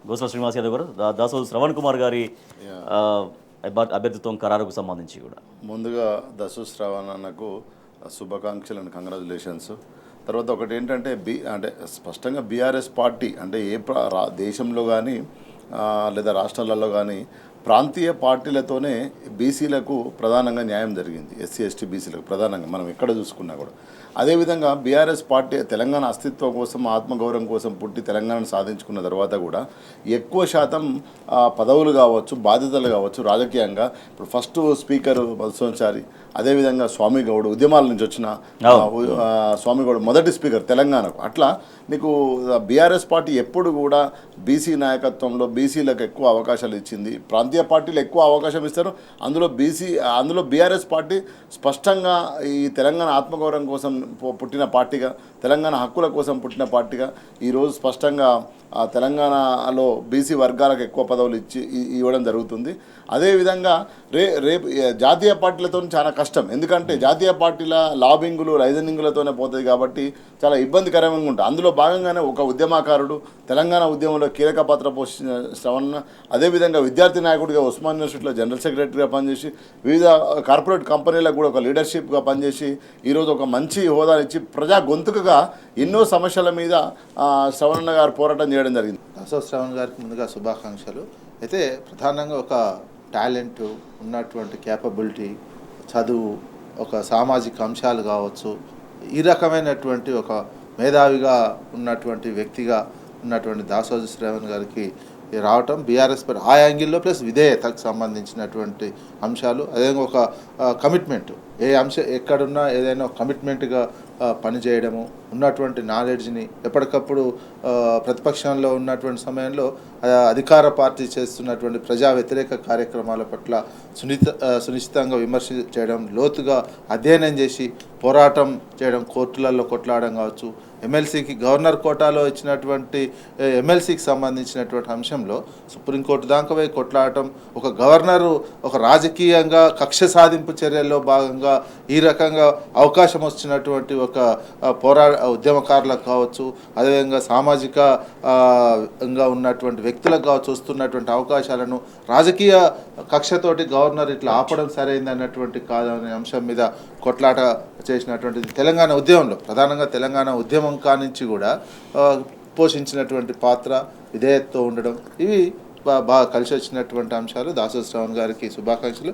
గోసల శ్రీనివాస్ యాదవ్ గారు, దాసోజు శ్రవణ్ కుమార్ గారి యా. ఆ, అభ్యర్థిత్వం ఖరారుకు సంబంధించి కూడా. ముందుగా దసు శ్రవణ్ అన్నకు శుభాకాంక్షలు అండ్ కంగ్రాచులేషన్స్. తర్వాత ఒకటి ఏంటంటే అంటే స్పష్టంగా బీఆర్ఎస్ పార్టీ అంటే దేశంలో కానీ లేదా రాష్ట్రాలలో కానీ ప్రాంతీయ పార్టీలతోనే బీసీలకు ప్రధానంగా న్యాయం జరిగింది. ఎస్సీ ఎస్టీ బీసీలకు ప్రధానంగా మనం ఎక్కడ చూసుకున్నా కూడా. అదేవిధంగా బీఆర్ఎస్ పార్టీ తెలంగాణ అస్తిత్వం కోసం ఆత్మగౌరవం కోసం పుట్టి తెలంగాణను సాధించుకున్న తర్వాత కూడా ఎక్కువ శాతం పదవులు కావచ్చు, బాధ్యతలు కావచ్చు, రాజకీయంగా ఇప్పుడు ఫస్ట్ స్పీకర్ మధుసూదనాచారి, అదేవిధంగా స్వామి గౌడ్ ఉద్యమాల నుంచి వచ్చిన స్వామి గౌడ్ మొదటి స్పీకర్ తెలంగాణకు. అట్లా నీకు బీఆర్ఎస్ పార్టీ ఎప్పుడు కూడా బీసీ నాయకత్వంలో బీసీలకు ఎక్కువ అవకాశాలు ఇచ్చింది. ప్రాంతీయ పార్టీలు ఎక్కువ అవకాశం ఇస్తారు, అందులో బీఆర్ఎస్ పార్టీ స్పష్టంగా ఈ తెలంగాణ ఆత్మగౌరవం కోసం పుట్టిన పార్టీగా, తెలంగాణ హక్కుల కోసం పుట్టిన పార్టీగా ఈరోజు స్పష్టంగా తెలంగాణలో బీసీ వర్గాలకు ఎక్కువ పదవులు ఇవ్వడం జరుగుతుంది. అదేవిధంగా రేపు జాతీయ పార్టీలతో చాలా కష్టం, ఎందుకంటే జాతీయ పార్టీల లాబింగులు రైజనింగులతోనే పోతుంది కాబట్టి చాలా ఇబ్బందికరంగా ఉంటుంది. అందులో భాగంగానే ఒక ఉద్యమకారుడు, తెలంగాణ ఉద్యమంలో కీలక పాత్ర పోషించిన శ్రవణ్, అదేవిధంగా విద్యార్థి నాయకుడిగా ఉస్మాన్ యూనివర్సిటీలో జనరల్ సెక్రటరీగా పనిచేసి వివిధ కార్పొరేట్ కంపెనీలకు కూడా ఒక లీడర్షిప్గా పనిచేసి ఈరోజు ఒక మంచి హోదానిచ్చి ప్రజా గొంతుకగా ఎన్నో సమస్యల మీద శ్రవణ్ గారు పోరాటం చేయడం జరిగింది. శ్రవణ్ గారికి ముందుగా శుభాకాంక్షలు. అయితే ప్రధానంగా ఒక టాలెంట్ ఉన్నటువంటి క్యాపబిలిటీ, చదువు, ఒక సామాజిక అంశాలు కావచ్చు, ఈ రకమైనటువంటి ఒక మేధావిగా ఉన్నటువంటి వ్యక్తిగా ఉన్నటువంటి దాసోజు శ్రవణ్ గారికి రావటం బీఆర్ఎస్ ఆ యాంగిల్లో ప్లస్ విధేయతకు సంబంధించినటువంటి అంశాలు, అదేవిధంగా ఒక కమిట్మెంట్, ఏ ఎక్కడున్నా ఏదైనా కమిట్మెంట్గా పనిచేయడము, ఉన్నటువంటి నాలెడ్జ్ని ఎప్పటికప్పుడు ప్రతిపక్షంలో ఉన్నటువంటి సమయంలో అధికార పార్టీ చేస్తున్నటువంటి ప్రజా వ్యతిరేక కార్యక్రమాల పట్ల సునిశ్చితంగా విమర్శ చేయడం, లోతుగా అధ్యయనం చేసి పోరాటం చేయడం, కోర్టులలో కొట్లాడడం కావచ్చు, ఎమ్మెల్సీకి గవర్నర్ కోటాలో ఇచ్చినటువంటి ఎమ్మెల్సీకి సంబంధించినటువంటి అంశంలో సుప్రీంకోర్టు దాకా పోయి కొట్లాడటం, ఒక గవర్నరు ఒక రాజకీయంగా కక్ష సాధింపు చర్యల్లో భాగంగా ఈ రకంగా అవకాశం వచ్చినటువంటి ఒక ఉద్యమకారులకు కావచ్చు, అదేవిధంగా సామాజికంగా ఉన్నటువంటి వ్యక్తులకు కావచ్చు వస్తున్నటువంటి అవకాశాలను రాజకీయ కక్షతోటి గవర్నర్ ఇట్లా ఆపడం సరైంది అన్నటువంటి కాదనే అంశం మీద కొట్లాట చేసినటువంటిది తెలంగాణ ఉద్యమంలో, ప్రధానంగా తెలంగాణ ఉద్యమం కానించి కూడా పోషించినటువంటి పాత్ర, విధేయతతో ఉండడం, ఇవి బాగా కలిసి వచ్చినటువంటి అంశాలు. దాసోజు శ్రవణ్ గారికి శుభాకాంక్షలు.